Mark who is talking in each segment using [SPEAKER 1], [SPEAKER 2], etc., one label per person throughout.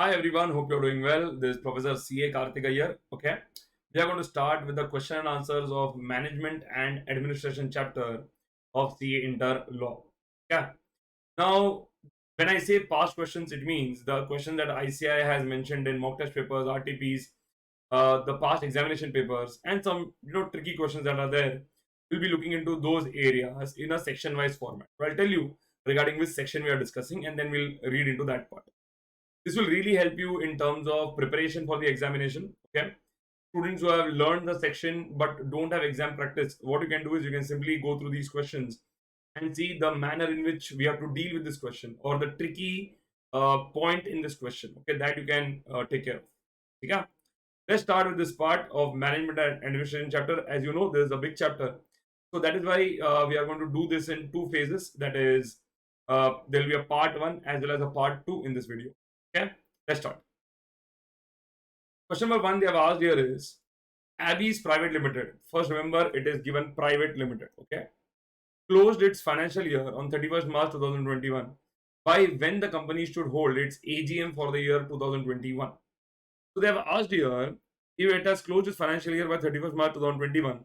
[SPEAKER 1] Hi everyone, hope you're doing well. This is Professor C.A. Karthika here. Okay, we are going to start with the question and answers of Management and Administration chapter of CA Inter Law. Yeah. Now, when I say past questions, it means the question that ICAI has mentioned in mock test papers, RTPs, the past examination papers, and some tricky questions that are there. We'll be looking into those areas in a section-wise format. So I'll tell you regarding which section we are discussing, and then we'll read into that part. This will really help you in terms of preparation for the examination. Okay, students who have learned the section but don't have exam practice, what you can do is you can simply go through these questions and see the manner in which we have to deal with this question or the tricky point in this question. Okay, that you can take care of. Yeah, let's start with this part of management and administration chapter. As you know, there is a big chapter, so that is why we are going to do this in two phases. That is, there will be a part one as well as a part two in this video. Okay, let's start. Question number one they have asked here is Abby's Private Limited. First, remember it is given Private Limited. Okay, closed its financial year on 31st March 2021. By when the company should hold its AGM for the year 2021. So they have asked here if it has closed its financial year by 31st March 2021,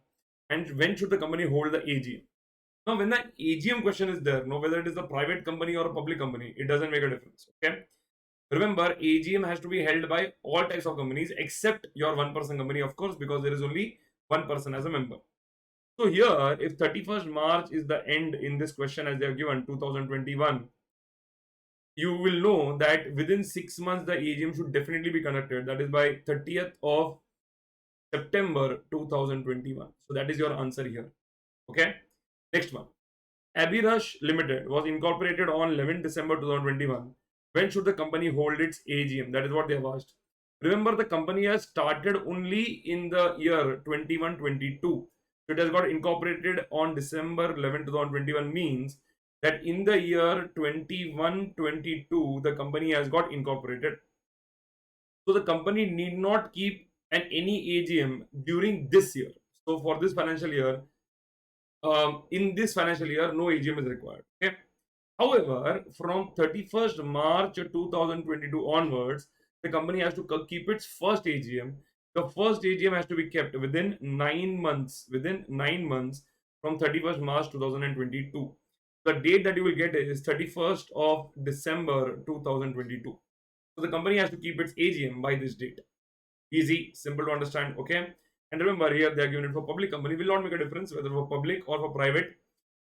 [SPEAKER 1] and when should the company hold the AGM. Now, when the AGM question is there, no, whether it is a private company or a public company, it doesn't make a difference. Okay. Remember, AGM has to be held by all types of companies except your one person company, of course, because there is only one person as a member. So here, if 31st March is the end in this question as they have given 2021, you will know that within 6 months the AGM should definitely be conducted. That is by 30th of September 2021. So that is your answer here. Okay. Next one. Abhirush Limited was incorporated on 11 December 2021. When should the company hold its AGM? That is what they have asked. Remember, the company has started only in the year 21-22. So it has got incorporated on December 11, 2021 means that in the year 21-22, the company has got incorporated. So the company need not keep any AGM during this year. So for this financial year, in this financial year, no AGM is required. Okay. However, from 31st March 2022 onwards, the company has to keep its first AGM. The first AGM has to be kept within 9 months. Within 9 months from 31st March 2022. The date that you will get is 31st of December 2022. So the company has to keep its AGM by this date. Easy, simple to understand. Okay. And remember, here they are given it for public company. Will not make a difference whether for public or for private.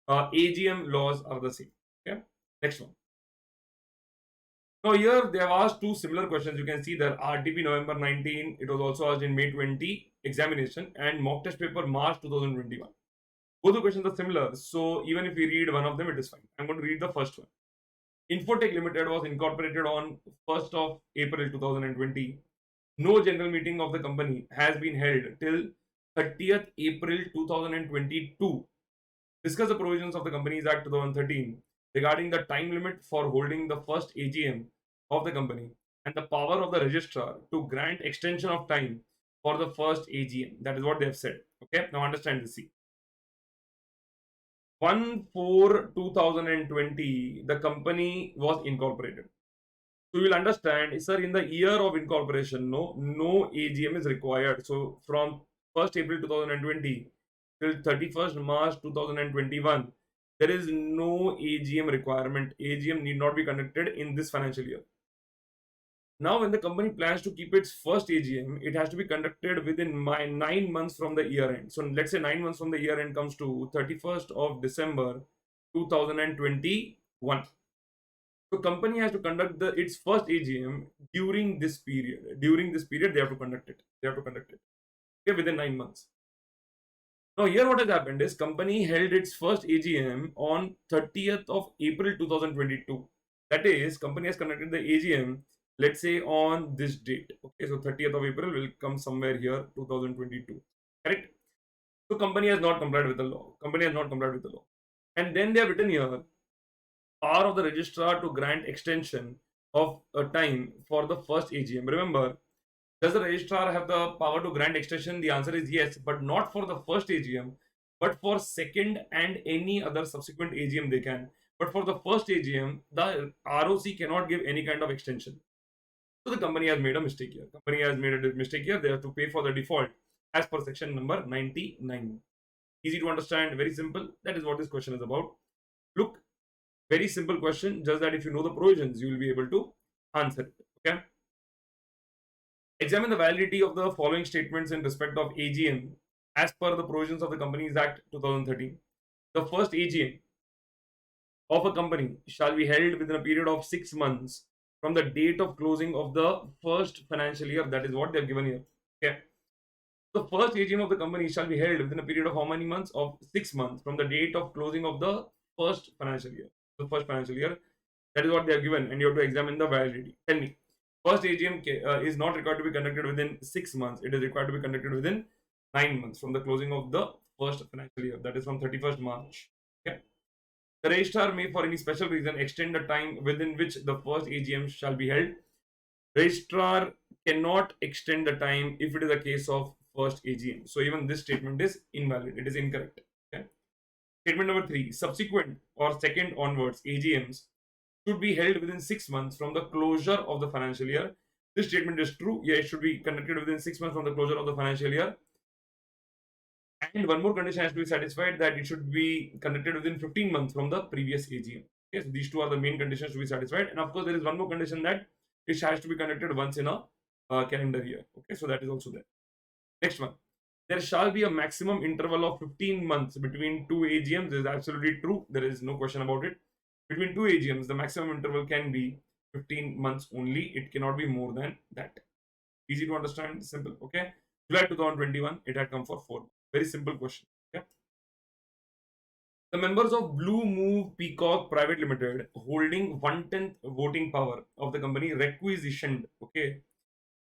[SPEAKER 1] AGM laws are the same. Okay. Next one. Now here they have asked two similar questions. You can see that RTP November 19. It was also asked in May 20 examination and mock test paper March 2021. Both the questions are similar. So even if we read one of them, it is fine. I'm going to read the first one. Infotech Limited was incorporated on 1st of April 2020. No general meeting of the company has been held till 30th April 2022. Discuss the provisions of the Companies Act 2013 regarding the time limit for holding the first AGM of the company and the power of the registrar to grant extension of time for the first AGM. That is what they have said. Okay, now understand this. See, 1/4/2020, the company was incorporated. So you will understand, sir, in the year of incorporation, no AGM is required. So from 1st April 2020 till 31st March 2021, there is no AGM requirement. AGM need not be conducted in this financial year. Now, when the company plans to keep its first AGM, it has to be conducted within 9 months from the year end. So let's say 9 months from the year end comes to 31st of December 2021. So company has to conduct its first AGM during this period. During this period, they have to conduct it. Okay, within 9 months. Now here what has happened is company held its first AGM on 30th of April 2022. That is, company has conducted the AGM, let's say on this date. Okay, so 30th of April will come somewhere here 2022. Correct? So company has not complied with the law. And then they have written here power of the registrar to grant extension of a time for the first AGM. Remember, does the registrar have the power to grant extension? The answer is yes, but not for the first AGM, but for second and any other subsequent AGM they can. But for the first AGM, the ROC cannot give any kind of extension. So the company has made a mistake here. Company has made a mistake here. They have to pay for the default as per section number 99. Easy to understand, very simple. That is what this question is about. Look, very simple question, just that if you know the provisions, you will be able to answer it. Okay. Examine the validity of the following statements in respect of AGM as per the provisions of the Companies Act 2013. The first AGM of a company shall be held within a period of 6 months from the date of closing of the first financial year. That is what they have given here. Okay. The first AGM of the company shall be held within a period of how many months? Of 6 months from the date of closing of the first financial year. The first financial year. That is what they have given, and you have to examine the validity. Tell me, first AGM is not required to be conducted within 6 months. It is required to be conducted within 9 months from the closing of the first financial year. That is from 31st March. Okay. The registrar may, for any special reason, extend the time within which the first AGM shall be held. Registrar cannot extend the time if it is a case of first AGM. So even this statement is invalid. It is incorrect. Okay. Statement number 3. Subsequent or second onwards AGMs should be held within 6 months from the closure of the financial year. This statement is true. Yeah, it should be conducted within 6 months from the closure of the financial year. And one more condition has to be satisfied, that it should be conducted within 15 months from the previous AGM. Okay, so these two are the main conditions to be satisfied. And of course, there is one more condition, that it has to be conducted once in a calendar year. Okay, so that is also there. Next one. There shall be a maximum interval of 15 months between two AGMs. This is absolutely true. There is no question about it. Between two AGMs, the maximum interval can be 15 months only. It cannot be more than that. Easy to understand, simple. Okay. July 2021, it had come for 4. Very simple question. Okay. The members of Blue Move Peacock Private Limited, holding 1/10 voting power of the company, requisitioned, okay,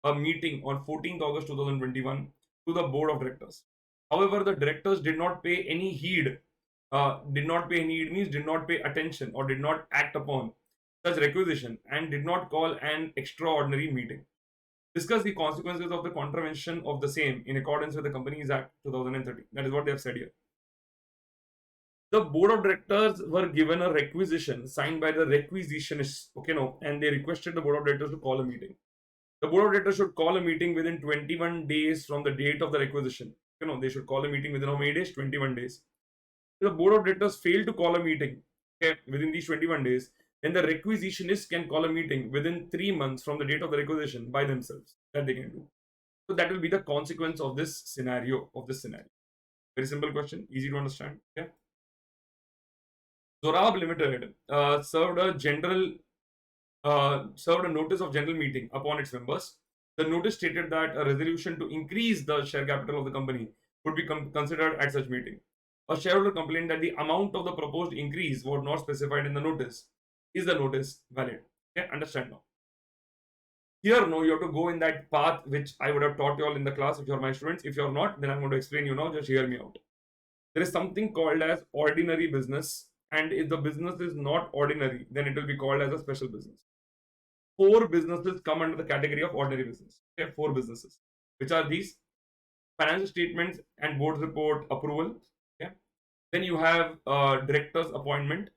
[SPEAKER 1] a meeting on 14th August 2021 to the board of directors. However, the directors did not pay any heed. Did not pay any heed means did not pay attention or did not act upon such requisition and did not call an extraordinary meeting. Discuss the consequences of the contravention of the same in accordance with the Companies Act 2013. That is what they have said here. The board of directors were given a requisition signed by the requisitionists, okay, no, and they requested the board of directors to call a meeting. The board of directors should call a meeting within 21 days from the date of the requisition. They should call a meeting within how many days? 21 days. If the board of directors fail to call a meeting, okay, within these 21 days, then the requisitionist can call a meeting within 3 months from the date of the requisition by themselves. That they can do. So that will be the consequence of this scenario. Very simple question, easy to understand. Okay. Zorab Limited served a notice of general meeting upon its members. The notice stated that a resolution to increase the share capital of the company would be considered at such meeting. A shareholder complained that the amount of the proposed increase was not specified in the notice. Is the notice valid? Okay, understand now. Here, no, you have to go in that path which I would have taught you all in the class if you're my students. If you're not, then I'm going to explain you now. Just hear me out. There is something called as ordinary business, and if the business is not ordinary, then it will be called as a special business. 4 businesses come under the category of ordinary business. Okay, 4 businesses, which are these: financial statements and board report approval. Okay, then you have directors appointment,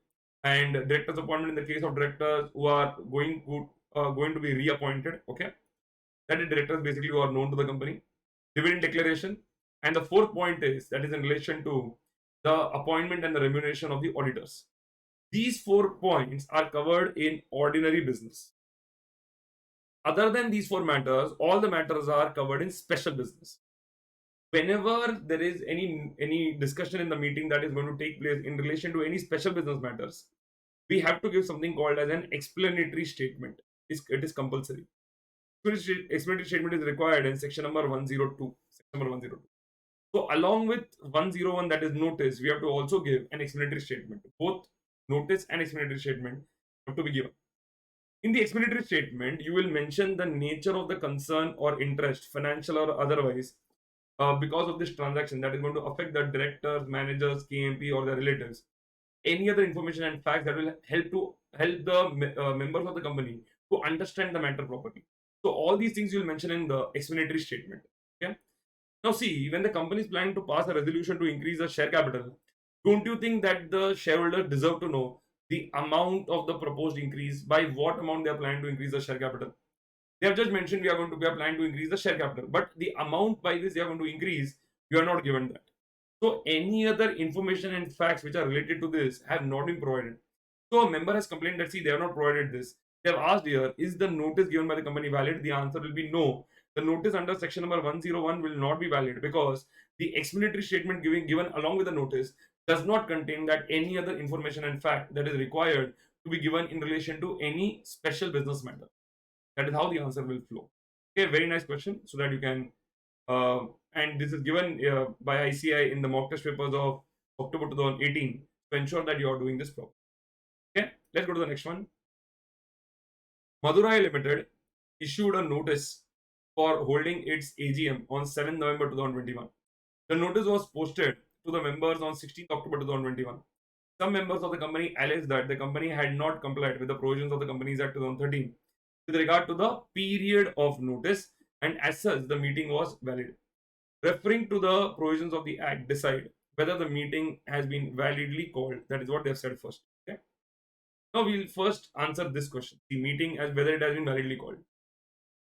[SPEAKER 1] and directors appointment in the case of directors who are going to be reappointed. Okay, that is directors basically who are known to the company. Dividend declaration, and the 4th point is that is in relation to the appointment and the remuneration of the auditors. These 4 points are covered in ordinary business. Other than these 4 matters, all the matters are covered in special business. Whenever there is any discussion in the meeting that is going to take place in relation to any special business matters, we have to give something called as an explanatory statement. It is compulsory. Explanatory statement is required in section number 102. Section number 102. So along with 101, that is notice, we have to also give an explanatory statement. Both notice and explanatory statement have to be given. In the explanatory statement, you will mention the nature of the concern or interest, financial or otherwise, because of this transaction that is going to affect the directors, managers, KMP, or their relatives. Any other information and facts that will help the members of the company to understand the matter properly. So all these things you will mention in the explanatory statement. Okay. Now see, when the company is planning to pass a resolution to increase the share capital, don't you think that the shareholders deserve to know the amount of the proposed increase, by what amount they are planning to increase the share capital? They have just mentioned we are planning to increase the share capital, but the amount by which they are going to increase, you are not given that. So any other information and facts which are related to this have not been provided. So a member has complained that see they have not provided this. They have asked here, is the notice given by the company valid? The answer will be no. The notice under section number 101 will not be valid because the explanatory statement given along with the notice does not contain that any other information and fact that is required to be given in relation to any special business matter. That is how the answer will flow. Okay, very nice question. So that you can, and this is given by ICAI in the mock test papers of October 2018 to ensure that you are doing this properly. Okay, let's go to the next one. Madurai Limited issued a notice for holding its AGM on 7th November 2021. The notice was posted to the members on 16th October 2021. Some members of the company alleged that the company had not complied with the provisions of the Companies Act 2013 with regard to the period of notice, and as such, the meeting was valid. Referring to the provisions of the Act, decide whether the meeting has been validly called. That is what they have said first. Okay. Now we'll first answer this question: the meeting as whether it has been validly called.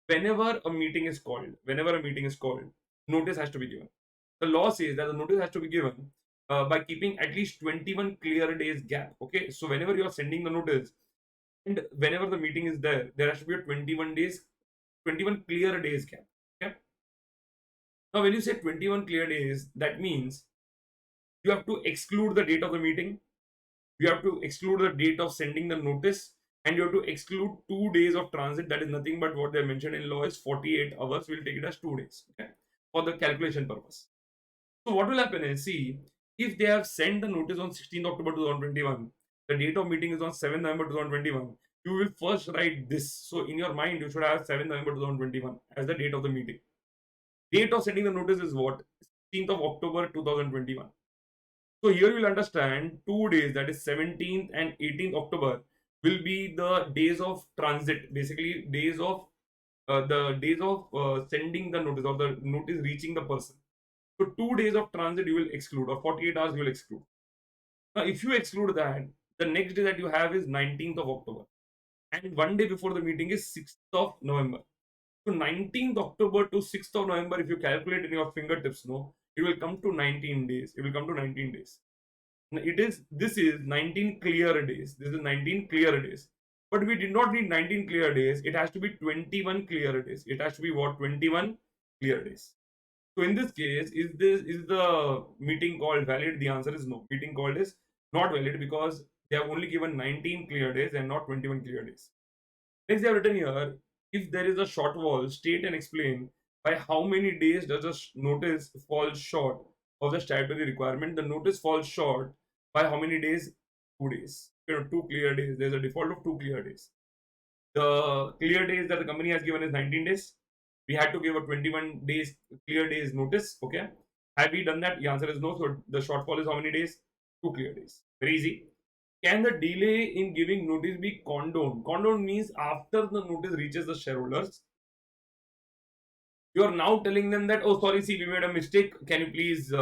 [SPEAKER 1] Whenever a meeting is called, notice has to be given. The law says that the notice has to be given by keeping at least 21 clear days gap. Okay, so whenever you are sending the notice and whenever the meeting is there, there has to be a 21 clear days gap. Okay. Now, when you say 21 clear days, that means you have to exclude the date of the meeting, you have to exclude the date of sending the notice, and you have to exclude 2 days of transit. That is nothing but what they mentioned in law is 48 hours. We'll take it as 2 days, okay, for the calculation purpose. So what will happen is, see, if they have sent the notice on 16th October 2021, the date of meeting is on 7th November 2021, you will first write this. So in your mind, you should have 7th November 2021 as the date of the meeting. Date of sending the notice is what? 16th of October 2021. So here you will understand 2 days, that is 17th and 18th October, will be the days of transit, basically days of sending the notice or the notice reaching the person. So 2 days of transit you will exclude, or 48 hours you will exclude. Now if you exclude that, the next day that you have is 19th of October, and one day before the meeting is 6th of November. So 19th October to 6th of November, if you calculate in your fingertips, no, it will come to 19 days. It will come to 19 days. This is 19 clear days. This is 19 clear days. But we did not need 19 clear days. It has to be 21 clear days. It has to be what? 21 clear days. So in this case, is the meeting called valid? The answer is no. Meeting called is not valid because they have only given 19 clear days and not 21 clear days. Next, they have written here, if there is a shortfall, state and explain by how many days does a notice fall short of the statutory requirement. The notice falls short by how many days? 2 days. 2 clear days. There's a default of 2 clear days. The clear days that the company has given is 19 days. We had to give a 21 days clear days notice. Okay. Have we done that? The answer is no. So the shortfall is how many days? 2 clear days. Very easy. Can the delay in giving notice be condoned? Condoned means after the notice reaches the shareholders, you are now telling them that, oh, sorry, see, we made a mistake. Can you please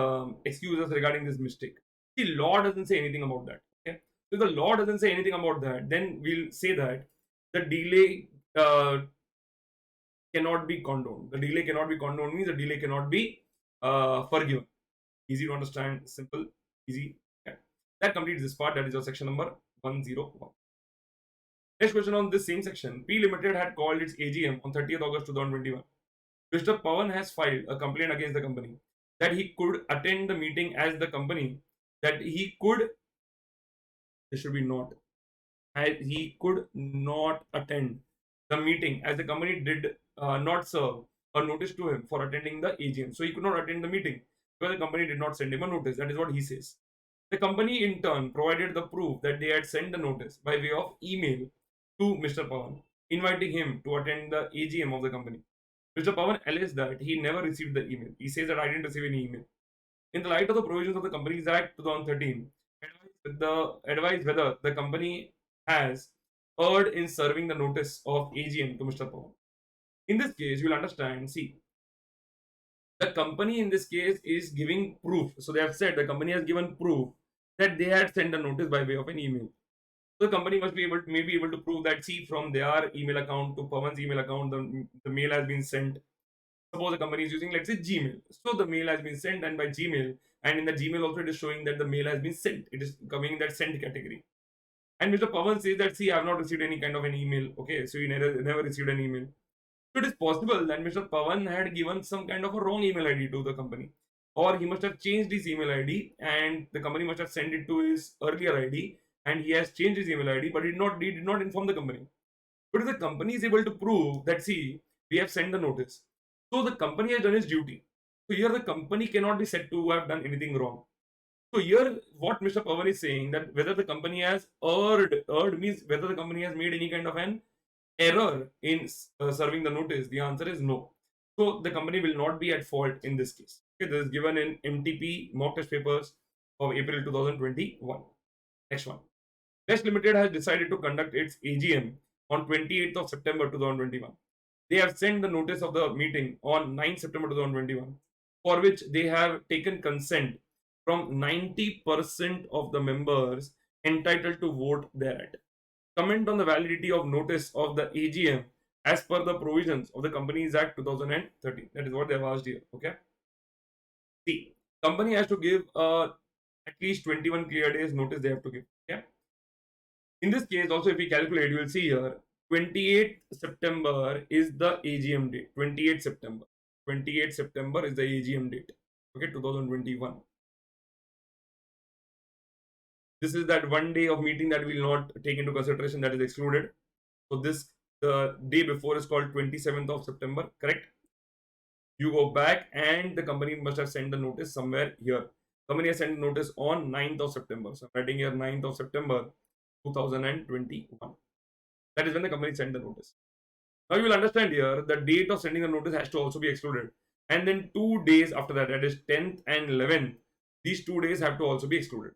[SPEAKER 1] excuse us regarding this mistake? The law doesn't say anything about that. Okay. So the law doesn't say anything about that. Then we'll say that the delay cannot be condoned. The delay cannot be condoned means the delay cannot be forgiven. Easy to understand, simple, easy. Okay. That completes this part. That is your section number 101. Next question on this same section. P Limited had called its AGM on 30th August 2021. Mr. Pawan has filed a complaint against the company that he could attend the meeting as the company, that he could, this should be not, he could not attend the meeting as the company did not serve a notice to him for attending the AGM. So he could not attend the meeting because the company did not send him a notice. That is what he says. The company in turn provided the proof that they had sent the notice by way of email to Mr. Pawan, inviting him to attend the AGM of the company. Mr. Pawan alleged that he never received the email. He says that I didn't receive any email. In the light of the provisions of the Companies Act 2013, advise whether the company has erred in serving the notice of AGM to Mr. Pawan. In this case, you will understand, see, the company in this case is giving proof. So they have said the company has given proof that they had sent a notice by way of an email. So the company must be able to prove that, see, from their email account to Pawan's email account, the mail has been sent. Suppose the company is using, let's say, Gmail. So the mail has been sent and by Gmail, and in the Gmail also it is showing that the mail has been sent. It is coming in that sent category. And Mr. Pawan says that, see, I have not received any kind of an email. Okay, so he never received an email. So it is possible that Mr. Pawan had given some kind of a wrong email ID to the company, or he must have changed his email ID, and the company must have sent it to his earlier ID, and he has changed his email ID, but he did not inform the company. But if the company is able to prove that, see, we have sent the notice, so the company has done its duty. So here the company cannot be said to have done anything wrong. So here, what Mr. Pawan is saying, that whether the company has erred means whether the company has made any kind of an error in serving the notice. The answer is no. So the company will not be at fault in this case. Okay, this is given in MTP mock test papers of April 2021. Next one. Best Limited has decided to conduct its AGM on 28th of September 2021. They have sent the notice of the meeting on 9th September 2021, for which they have taken consent from 90% of the members entitled to vote thereat. Comment on the validity of notice of the AGM as per the provisions of the Companies Act 2013. That is what they have asked here. Okay. See, company has to give at least 21 clear days notice they have to give. Okay. In this case, also, if we calculate, you will see here 28th September is the AGM date. 28th September. 28th September is the AGM date. Okay, 2021. This is that one day of meeting that we will not take into consideration, that is excluded. So this, the day before, is called 27th of September, correct? You go back and the company must have sent the notice somewhere here. Company has sent notice on 9th of September. So I'm writing here 9th of September 2021. That is when the company sent the notice. Now you will understand here the date of sending the notice has to also be excluded. And then 2 days after that, that is 10th and 11th, these 2 days have to also be excluded.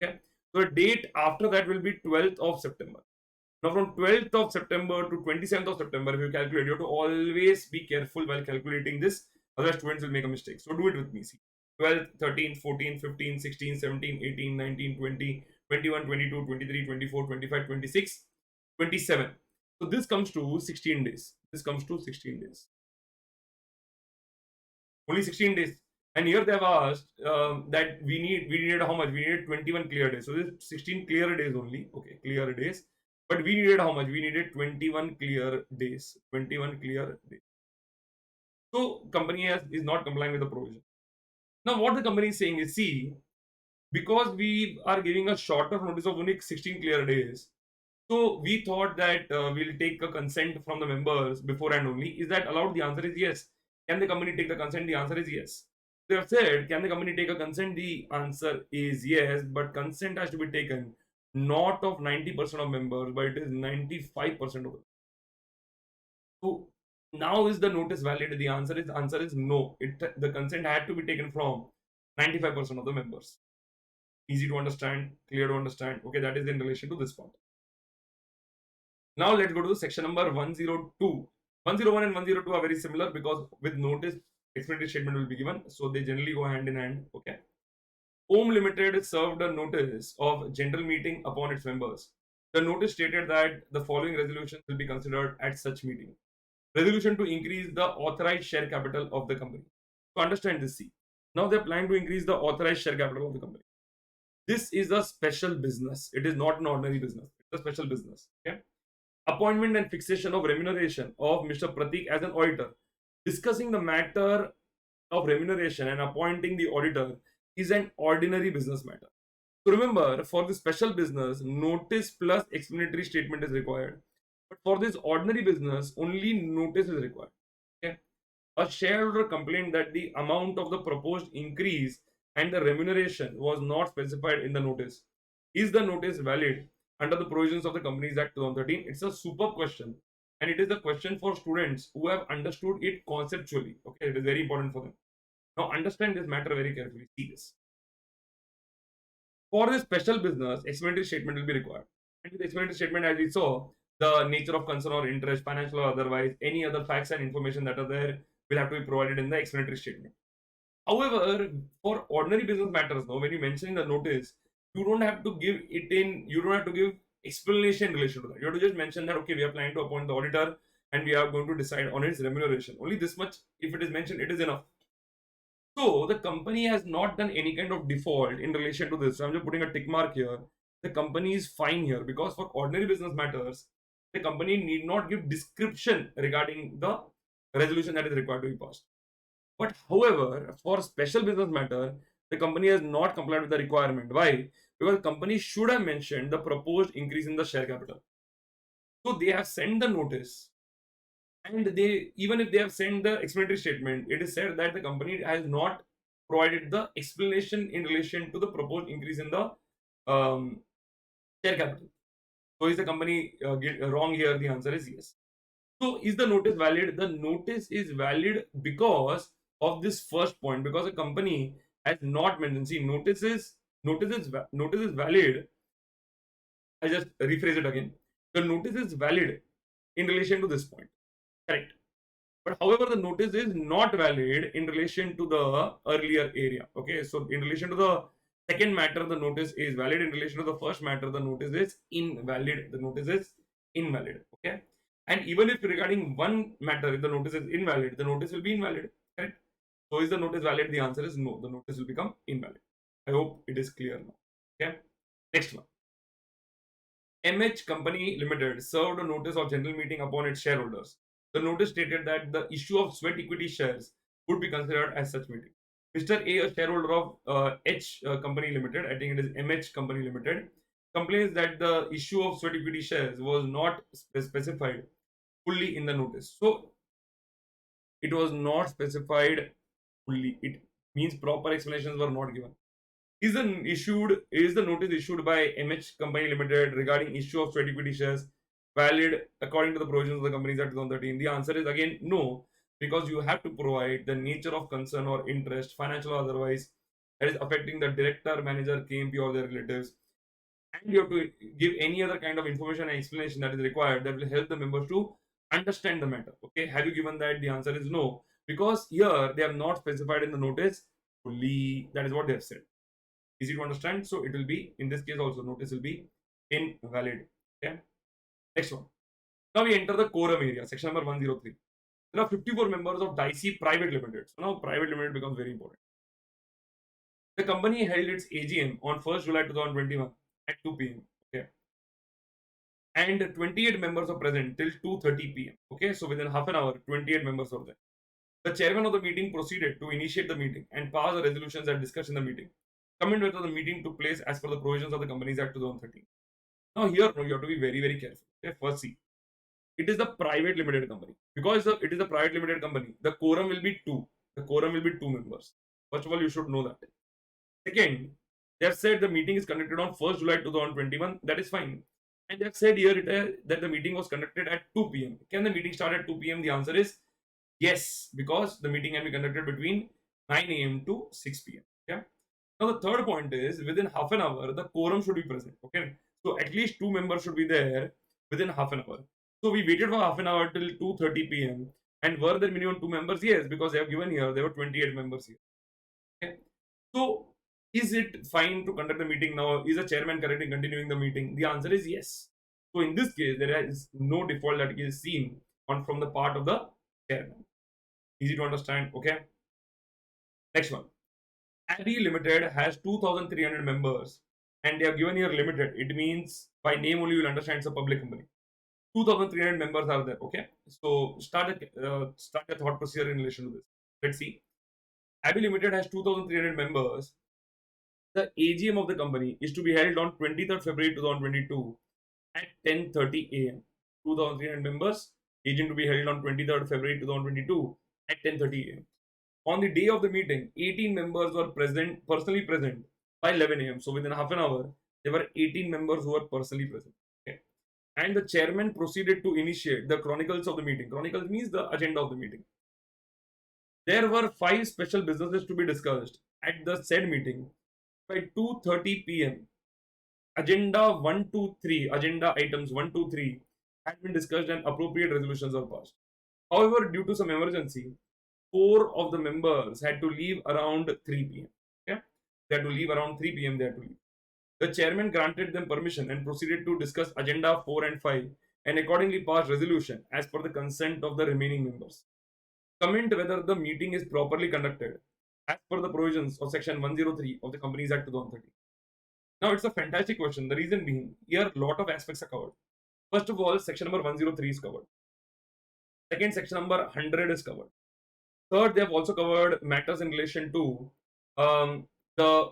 [SPEAKER 1] Okay. So the date after that will be 12th of September. Now from 12th of September to 27th of September, if you calculate, you have to always be careful while calculating this, otherwise students will make a mistake. So do it with me. See, 12, 13, 14, 15, 16, 17, 18, 19, 20, 21, 22, 23, 24, 25, 26, 27. So this comes to 16 days. This comes to 16 days. Only 16 days. And here they have asked that we needed how much? We needed 21 clear days. So this 16 clear days only. Okay, clear days. But we needed how much? We needed 21 clear days. 21 clear days. So company is not complying with the provision. Now what the company is saying is, see, because we are giving a shorter notice of only 16 clear days, so we thought that we'll take a consent from the members beforehand only. Is that allowed? The answer is yes. Can the company take the consent? The answer is yes. They have said, can the company take a consent? The answer is yes, but consent has to be taken not of 90% of members, but it is 95% of them. So now is the notice valid? The answer is no. The consent had to be taken from 95% of the members. Easy to understand, clear to understand. Okay, that is in relation to this part. Now let's go to the section number 102. 101 and 102 are very similar because with notice, explanatory statement will be given. So they generally go hand in hand. Okay. Quorum Limited served a notice of general meeting upon its members. The notice stated that the following resolutions will be considered at such meeting. Resolution to increase the authorized share capital of the company. To understand this, see. Now they are planning to increase the authorized share capital of the company. This is a special business. It is not an ordinary business. It's a special business. Okay. Appointment and fixation of remuneration of Mr. Pratik as an auditor. Discussing the matter of remuneration and appointing the auditor is an ordinary business matter. So remember, for the special business, notice plus explanatory statement is required. But for this ordinary business, only notice is required. Okay. A shareholder complained that the amount of the proposed increase and the remuneration was not specified in the notice. Is the notice valid under the provisions of the Companies Act 2013? It's a superb question, and it is a question for students who have understood it conceptually. Okay, it is very important for them. Now understand this matter very carefully. See this. For this special business, explanatory statement will be required. And with explanatory statement, as we saw, the nature of concern or interest, financial or otherwise, any other facts and information that are there will have to be provided in the explanatory statement. However, for ordinary business matters, now when you mention in the notice, you don't have to give explanation in relation to that. You have to just mention that, okay, we are planning to appoint the auditor and we are going to decide on its remuneration. Only this much, if it is mentioned, it is enough. So the company has not done any kind of default in relation to this. So I'm just putting a tick mark here. The company is fine here because for ordinary business matters, the company need not give description regarding the resolution that is required to be passed. But however, for special business matter, the company has not complied with the requirement. Why? Because the company should have mentioned the proposed increase in the share capital. So they have sent the notice, and they, even if they have sent the explanatory statement, it is said that the company has not provided the explanation in relation to the proposed increase in the um, share capital. So is the company wrong here? The answer is yes. So is the notice valid? The notice is valid because of this first point, because the company has not mentioned. See, notice is valid. I just rephrase it again. The notice is valid in relation to this point. Correct. But however, the notice is not valid in relation to the earlier area. Okay, so in relation to the second matter, the notice is valid. In relation to the first matter, the notice is invalid. The notice is invalid. Okay, and even if regarding one matter, if the notice is invalid, the notice will be invalid. Correct. So is the notice valid? The answer is no. The notice will become invalid. I hope it is clear now. Okay. Next one. MH Company Limited served a notice of general meeting upon its shareholders. The notice stated that the issue of sweat equity shares would be considered as such meeting. Mr. A shareholder of H Company Limited, I think it is MH Company Limited, complains that the issue of sweat equity shares was not specified fully in the notice. So it was not specified fully. It means proper explanations were not given. Is the notice issued by MH Company Limited regarding issue of sweat equity shares valid according to the provisions of the Companies Act 2013? The answer is again no, because you have to provide the nature of concern or interest, financial or otherwise, that is affecting the director, manager, KMP or their relatives, and you have to give any other kind of information and explanation that is required that will help the members to understand the matter. Okay, have you given that? The answer is no, because here they have not specified in the notice fully. That is what they have said. Easy to understand. So it will be, in this case also, notice will be invalid. Okay. Next one. Now we enter the quorum area, section number 103. There are 54 members of Dicey Private Limited. So now Private Limited becomes very important. The company held its AGM on 1st July 2021 at 2 p.m. Okay. And 28 members are present till 2:30 p.m. Okay. So within half an hour, 28 members were there. The chairman of the meeting proceeded to initiate the meeting and pass the resolutions that discussed in the meeting. Comment whether the meeting took place as per the provisions of the Companies Act 2013. Now here you have to be very, very careful. Okay, first see, it is the private limited company. Because it is a private limited company, the quorum will be two. The quorum will be two members. First of all, you should know that. Second, they have said the meeting is conducted on 1st July 2021. That is fine. And they have said here that the meeting was conducted at 2 p.m. Can the meeting start at 2 p.m.? The answer is yes, because the meeting can be conducted between 9 a.m. to 6 p.m. Okay. Now the third point is within half an hour the quorum should be present. Okay, so at least two members should be there within half an hour. So we waited for half an hour till 2:30 p.m. and were there minimum two members? Yes, because they have given here there were 28 members here. Okay, so is it fine to conduct the meeting now? Is the chairman correct in continuing the meeting? The answer is yes. So in this case there is no default that is seen on from the part of the chairman. Easy to understand. Okay. Next one. ICAI Limited has 2,300 members and they have given here limited. It means by name only you will understand it's a public company. 2,300 members are there. Okay. So start a thought procedure in relation to this. Let's see. ICAI Limited has 2,300 members. The AGM of the company is to be held on 23rd February 2022 at 10:30 a.m. 2,300 members. AGM to be held on 23rd February 2022 at 10:30 a.m. On the day of the meeting, 18 members were personally present by 11 a.m. So within half an hour, there were 18 members who were personally present. Okay. And the chairman proceeded to initiate the chronicles of the meeting. Chronicles means the agenda of the meeting. There were 5 special businesses to be discussed at the said meeting by 2:30 p.m. Agenda items 1, 2, 3 had been discussed and appropriate resolutions were passed. However, due to some emergency, 4 of the members had to leave around 3 p.m. Okay? They had to leave around 3 p.m. They had to leave. The chairman granted them permission and proceeded to discuss agenda 4 and 5 and accordingly passed resolution as per the consent of the remaining members. Comment whether the meeting is properly conducted as per the provisions of section 103 of the Companies Act 2013. Now it's a fantastic question. The reason being, here a lot of aspects are covered. First of all, section number 103 is covered. Second, section number 100 is covered. Third, they have also covered matters in relation to the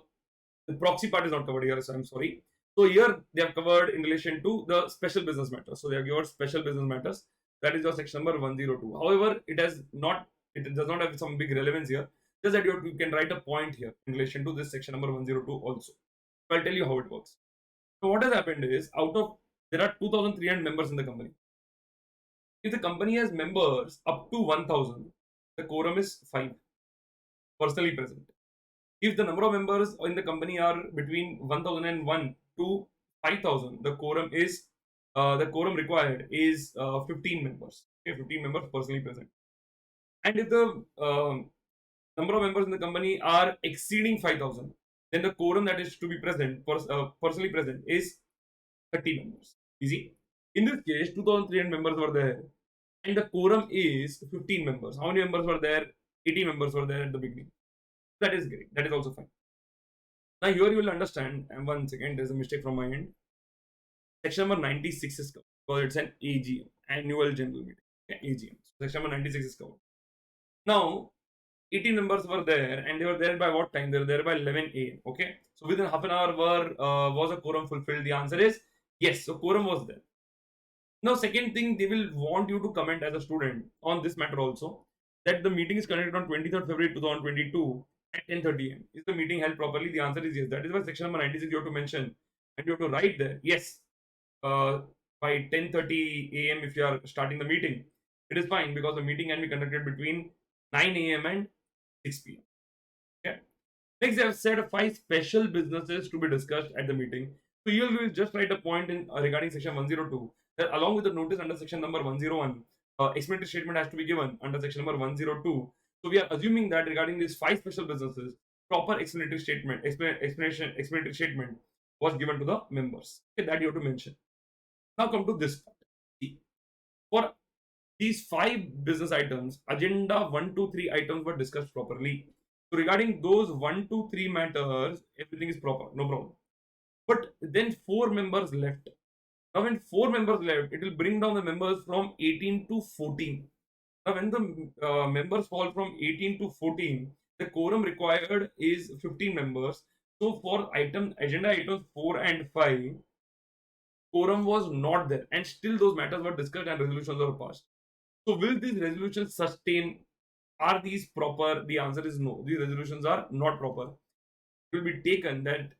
[SPEAKER 1] proxy part is not covered here, so I'm sorry. So here they have covered in relation to the special business matters. So they have given special business matters. That is your section number 102. However, it does not have some big relevance here. Just that you can write a point here in relation to this section number 102 also. So I'll tell you how it works. So what has happened is, there are 2,300 members in the company. If the company has members up to 1,000, the quorum is 5 personally present. If the number of members in the company are between 1,001 to 5,000, the quorum required is 15 members. Okay, 15 members personally present. And if the number of members in the company are exceeding 5,000, then the quorum that is to be present, personally present, is 30 members. Easy. In this case, 2,300 members were there, and the quorum is 15 members. How many members were there? 80 members were there at the beginning. That is great. That is also fine. Now here you will understand, and one second, there's a mistake from my end. Section number 96 is covered because it's an AGM, annual general meeting. Okay, AGM. So section number 96 is covered. Now, 80 members were there, and they were there by what time? They were there by 11 a.m. Okay, so within half an hour, was a quorum fulfilled? The answer is yes. So quorum was there. Now, second thing, they will want you to comment as a student on this matter also, that the meeting is conducted on 23rd February 2022 at 10:30 am. Is the meeting held properly? The answer is yes. That is why section number 96 you have to mention, and you have to write there yes. By 10:30 a.m. if you are starting the meeting, it is fine because the meeting can be conducted between 9 a.m. and 6 p.m. Okay. Next, they have said 5 special businesses to be discussed at the meeting. So you will just write a point in regarding section 102 that along with the notice under section number 101, explanatory statement has to be given under section number 102. So we are assuming that regarding these 5 special businesses, proper explanatory statement was given to the members. Okay, that you have to mention. Now come to this part. See, for these 5 business items, agenda 1, 2, 3 items were discussed properly. So regarding those 1, 2, 3 matters, everything is proper, no problem. But then 4 members left. Now when 4 members left, it will bring down the members from 18 to 14. Now when the members fall from 18 to 14, the quorum required is 15 members. So for agenda items 4 and 5, quorum was not there, and still those matters were discussed and resolutions were passed. So will these resolutions sustain? Are these proper? The answer is no. These resolutions are not proper. It will be taken that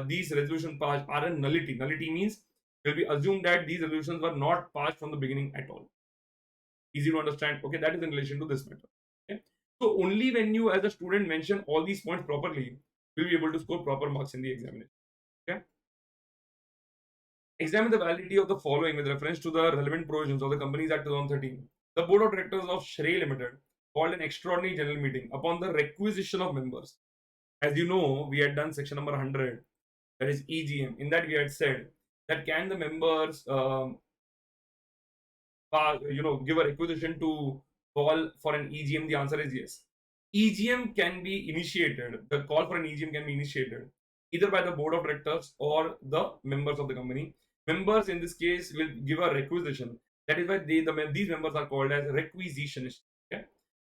[SPEAKER 1] these resolutions passed are a nullity. Nullity means it will be assumed that these resolutions were not passed from the beginning at all. Easy to understand. Okay, that is in relation to this matter. Okay? So only when you as a student mention all these points properly, will be able to score proper marks in the examination. Okay. Examine the validity of the following with reference to the relevant provisions of the Companies Act 2013. The Board of Directors of Shrey Limited called an extraordinary general meeting upon the requisition of members. As you know, we had done section number 100, that is EGM. In that, we had said that can the members, give a requisition to call for an EGM? The answer is yes. EGM can be initiated. The call for an EGM can be initiated either by the board of directors or the members of the company. Members in this case will give a requisition. That is why these members are called as requisitionists. Okay?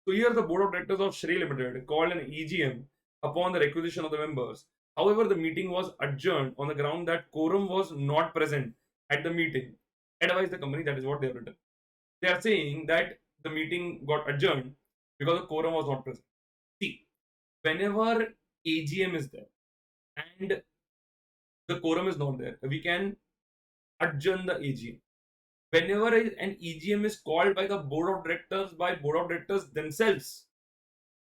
[SPEAKER 1] So here the board of directors of Shrey Limited called an EGM upon the requisition of the members. However, the meeting was adjourned on the ground that quorum was not present at the meeting. Advise the company, that is what they have written. They are saying that the meeting got adjourned because the quorum was not present. See, whenever AGM is there and the quorum is not there, we can adjourn the AGM. Whenever an EGM is called by the board of directors themselves,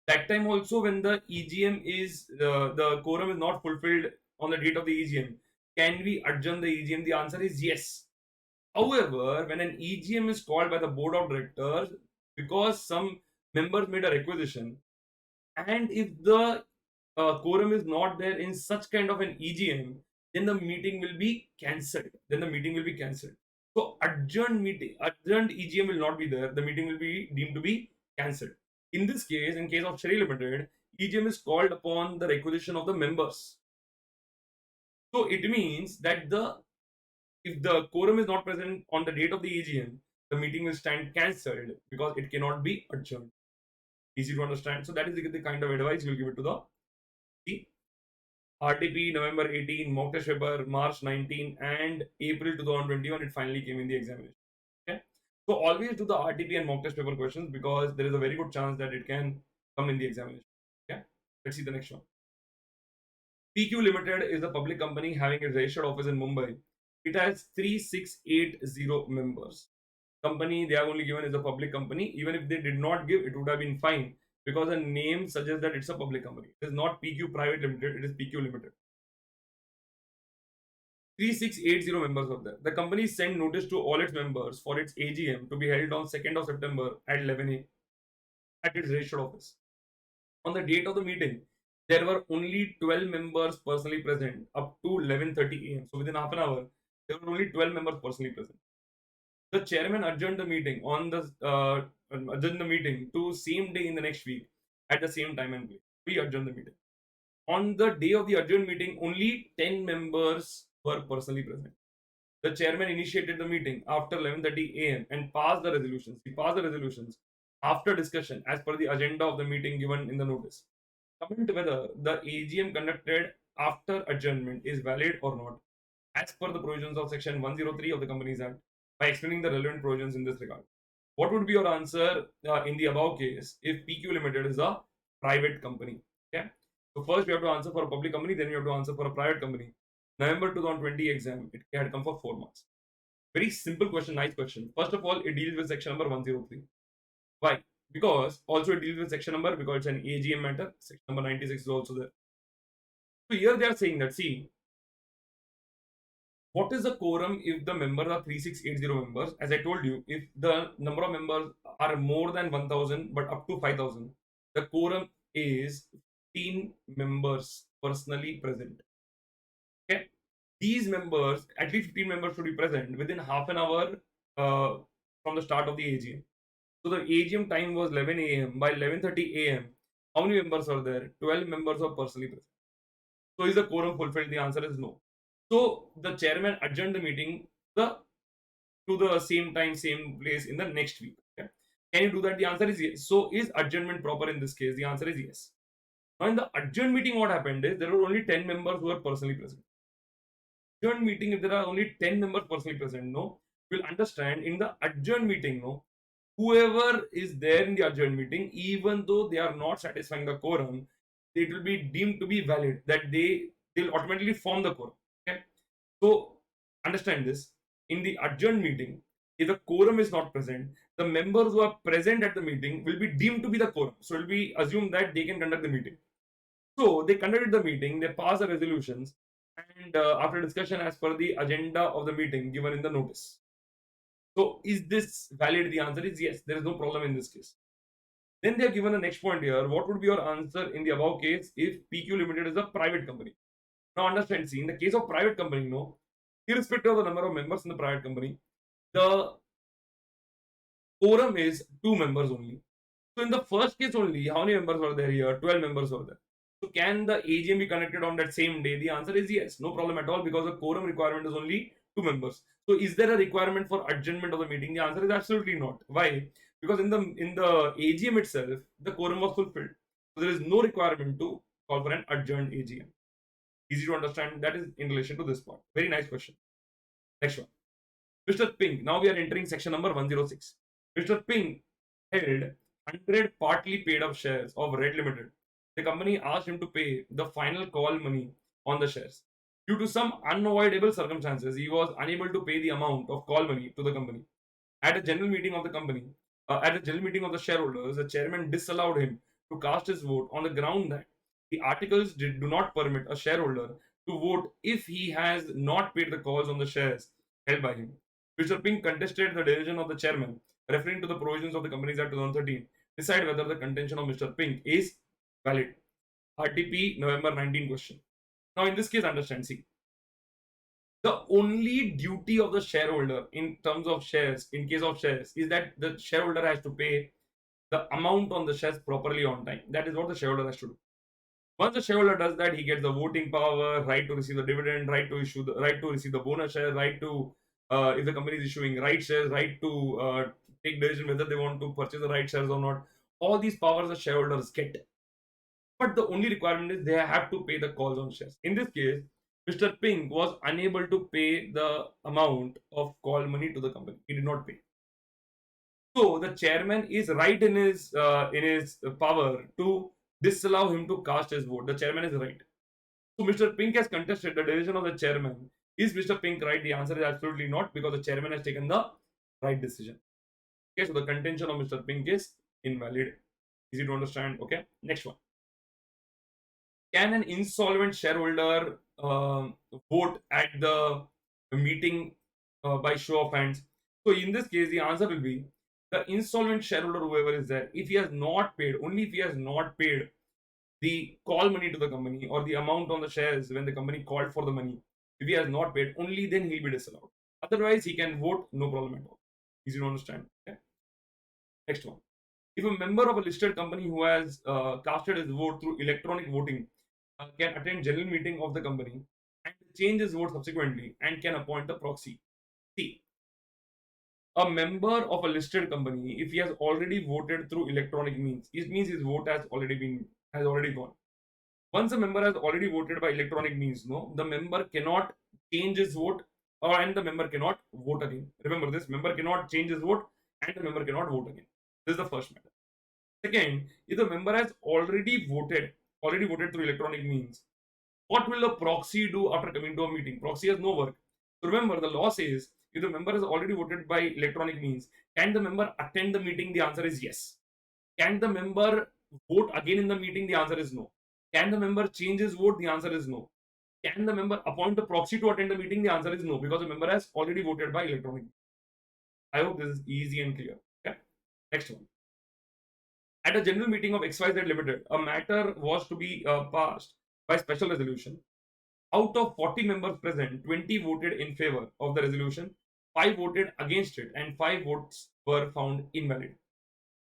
[SPEAKER 1] that time also when the EGM is the quorum is not fulfilled on the date of the EGM, can we adjourn the EGM? The answer is yes. However, when an EGM is called by the board of directors because some members made a requisition, and if the quorum is not there in such kind of an EGM, then the meeting will be cancelled. So adjourned EGM will not be there. The meeting will be deemed to be cancelled. In this case, in case of Sherry Limited, EGM is called upon the requisition of the members. So it means that the if the quorum is not present on the date of the EGM, the meeting will stand cancelled because it cannot be adjourned. Easy to understand. So that is the kind of advice we'll give it to the RTP November 18, mock test paper March 19, and April 2021. It finally came in the examination. Okay. So always do the RTP and mock test paper questions because there is a very good chance that it can come in the examination. Okay. Let's see the next one. PQ Limited is a public company having a registered office in Mumbai. It has 3680 members. Company they have only given is a public company. Even if they did not give, it would have been fine because the name suggests that it's a public company. It is not PQ Private Limited, it is PQ Limited. 3680 members of that. The company sent notice to all its members for its AGM to be held on 2nd of September at 11 a.m. at its registered office. On the date of the meeting, there were only 12 members personally present up to 11:30 a.m. So within half an hour, there were only 12 members personally present. The chairman adjourned the meeting to same day in the next week at the same time and place. We adjourned the meeting. On the day of the adjourned meeting, only 10 members were personally present. The chairman initiated the meeting after 11:30 a.m. and passed the resolutions. He passed the resolutions after discussion as per the agenda of the meeting given in the notice. Comment whether the AGM conducted after adjournment is valid or not, as per the provisions of Section 103 of the Companies Act, by explaining the relevant provisions in this regard. What would be your answer in the above case if PQ Limited is a private company? Okay. So first we have to answer for a public company, then we have to answer for a private company. November 2020 exam, it had come for 4 months. Very simple question, nice question. First of all, it deals with section number 103. Why? Because also it deals with section number because it's an AGM matter. Section number 96 is also there. So here they are saying that, see, what is the quorum if the members are 3680 members? As I told you, if the number of members are more than 1000 but up to 5000, the quorum is 15 members personally present. Okay. These members, at least 15 members should be present within half an hour from the start of the AGM. So the AGM time was 11 a.m. By 11:30 a.m., how many members are there? 12 members are personally present. So is the quorum fulfilled? The answer is no. So the chairman adjourned the meeting to the same time, same place in the next week. Okay? Can you do that? The answer is yes. So is adjournment proper in this case? The answer is yes. Now in the adjourned meeting, what happened is there were only 10 members who were personally present. Adjourned meeting, if there are only 10 members personally present, no, you'll understand in the adjourned meeting, no, whoever is there in the adjourned meeting, even though they are not satisfying the quorum, it will be deemed to be valid, that they'll automatically form the quorum. Okay. So understand this. In the adjourned meeting, if the quorum is not present, the members who are present at the meeting will be deemed to be the quorum. So it will be assumed that they can conduct the meeting. So they conducted the meeting, they passed the resolutions, and after discussion as per the agenda of the meeting given in the notice. So is this valid? The answer is yes. There is no problem in this case. Then they are given the next point here. What would be your answer in the above case if PQ Limited is a private company? Now understand, see, in the case of private company, no, irrespective of the number of members in the private company, the quorum is 2 members only. So in the first case only, how many members were there here? 12 members were there. So can the AGM be conducted on that same day? The answer is yes. No problem at all because the quorum requirement is only 2 members. So is there a requirement for adjournment of the meeting? The answer is absolutely not. Why? Because in the AGM itself, the quorum was fulfilled. So there is no requirement to call for an adjourned AGM. Easy to understand. That is in relation to this part. Very nice question. Next one. Mr. Ping. Now we are entering section number 106. Mr. Ping held 100 partly paid up shares of Red Limited. The company asked him to pay the final call money on the shares. Due to some unavoidable circumstances, he was unable to pay the amount of call money to the company. At a general meeting of the company, at a general meeting of the shareholders, the chairman disallowed him to cast his vote on the ground that the articles do not permit a shareholder to vote if he has not paid the calls on the shares held by him. Mr. Ping contested the decision of the chairman, referring to the provisions of the Companies Act 2013, decide whether the contention of Mr. Ping is valid. RTP November 19 question. Now, in this case, understand, see, The only duty of the shareholder in terms of shares, in case of shares, is that the shareholder has to pay the amount on the shares properly on time. That is what the shareholder has to do. Once the shareholder does that, he gets the voting power, right to receive the dividend, right to receive the bonus share, right to if the company is issuing right shares, right to take decision whether they want to purchase the right shares or not. All these powers the shareholders get, but the only requirement is they have to pay the calls on shares. In this case, Mr. Ping was unable to pay the amount of call money to the company. He did not pay. So the chairman is right in his power to disallow him to cast his vote. The chairman is right. So Mr. Pink has contested the decision of the chairman. Is Mr. Pink right? The answer is absolutely not, because the chairman has taken the right decision. Okay, so the contention of Mr. Pink is invalid. Easy to understand. Okay, next one. Can an insolvent shareholder vote at the meeting by show of hands? So in this case, the answer will be the insolvent shareholder, whoever is there, if he has not paid, only if he has not paid the call money to the company or the amount on the shares when the company called for the money, if he has not paid, only then he'll be disallowed. Otherwise, he can vote, no problem at all. Easy to understand. Okay. Next one. If a member of a listed company who has casted his vote through electronic voting can attend general meeting of the company and change his vote subsequently and can appoint a proxy. See, a member of a listed company, if he has already voted through electronic means, it means his vote has already gone. Once a member has already voted by electronic means, no, the member cannot change his vote, and the member cannot vote again. Remember this: member cannot change his vote and the member cannot vote again. This is the first matter. Second, if the member has already voted through electronic means, what will the proxy do after coming to a meeting? Proxy has no work. So remember, the law says if the member has already voted by electronic means, can the member attend the meeting? The answer is yes. Can the member vote again in the meeting? The answer is no. Can the member change his vote? The answer is no. Can the member appoint a proxy to attend the meeting? The answer is no, because the member has already voted by electronic. I hope this is easy and clear. Okay. Next one. At a general meeting of XYZ Limited, a matter was to be passed by special resolution. Out of 40 members present, 20 voted in favor of the resolution, 5 voted against it, and 5 votes were found invalid.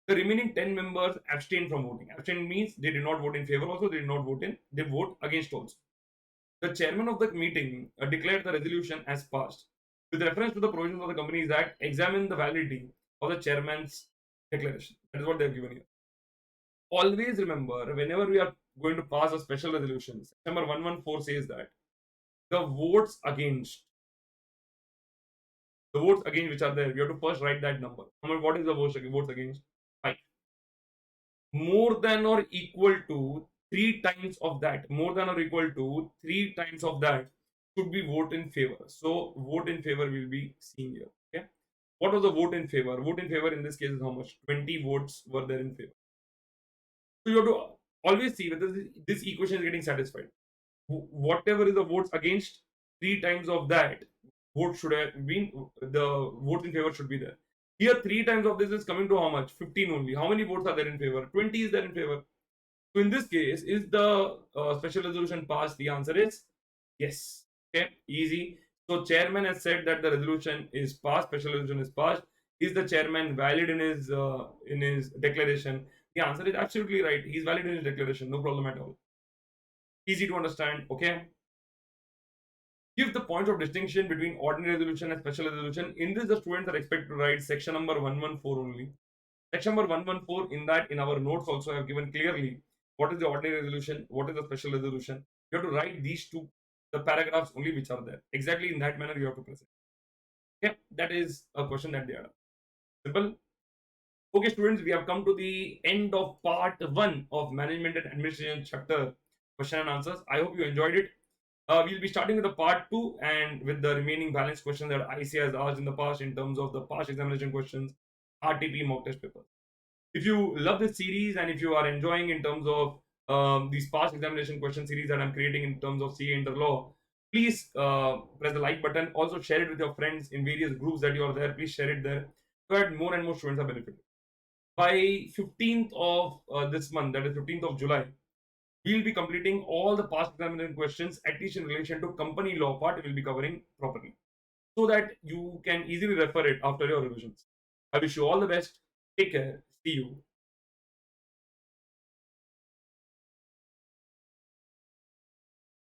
[SPEAKER 1] The remaining 10 members abstained from voting. Abstain means they did not vote in favor also, they vote against also. The chairman of the meeting declared the resolution as passed. With reference to the provisions of the Companies Act, examine the validity of the chairman's declaration. That is what they have given here. Always remember, whenever we are going to pass a special resolution, September 114 says that the votes against, which are there, we have to first write that number. What is the votes against? 5. More than or equal to 3 times of that. More than or equal to 3 times of that should be vote in favor. So vote in favor will be seen here. Okay. What was the vote in favor? Vote in favor in this case is how much? 20 votes were there in favor. So you have to always see whether this equation is getting satisfied. Whatever is the votes against, 3 times of that vote should have been, the vote in favor should be there. Here 3 times of this is coming to how much? 15 only. How many votes are there in favor? 20 is there in favor. So in this case, is the special resolution passed? The answer is yes. Okay, easy. So chairman has said that the resolution is passed, special resolution is passed. Is the chairman valid in his declaration? The answer is absolutely right. He's valid in his declaration, no problem at all. Easy to understand. Okay. Give the points of distinction between ordinary resolution and special resolution. In this, the students are expected to write section number 114 only. Section number 114, in that, in our notes also, I have given clearly what is the ordinary resolution, what is the special resolution. You have to write these two, the paragraphs only which are there. Exactly in that manner you have to present. Okay, that is a question that they are. Simple. Okay, students, we have come to the end of part 1 of management and administration chapter question and answers. I hope you enjoyed it. We'll be starting with the part 2 and with the remaining balance questions that ICAI has asked in the past in terms of the past examination questions, RTP mock test paper. If you love this series and if you are enjoying in terms of these past examination question series that I'm creating in terms of CA Interlaw, please press the like button. Also share it with your friends in various groups that you are there. Please share it there so that more and more students are benefited. By 15th of this month, that is 15th of July, We'll be completing all the past examination questions, at least in relation to company law part, we'll be covering properly, so that you can easily refer it after your revisions. I wish you all the best. Take care. See you.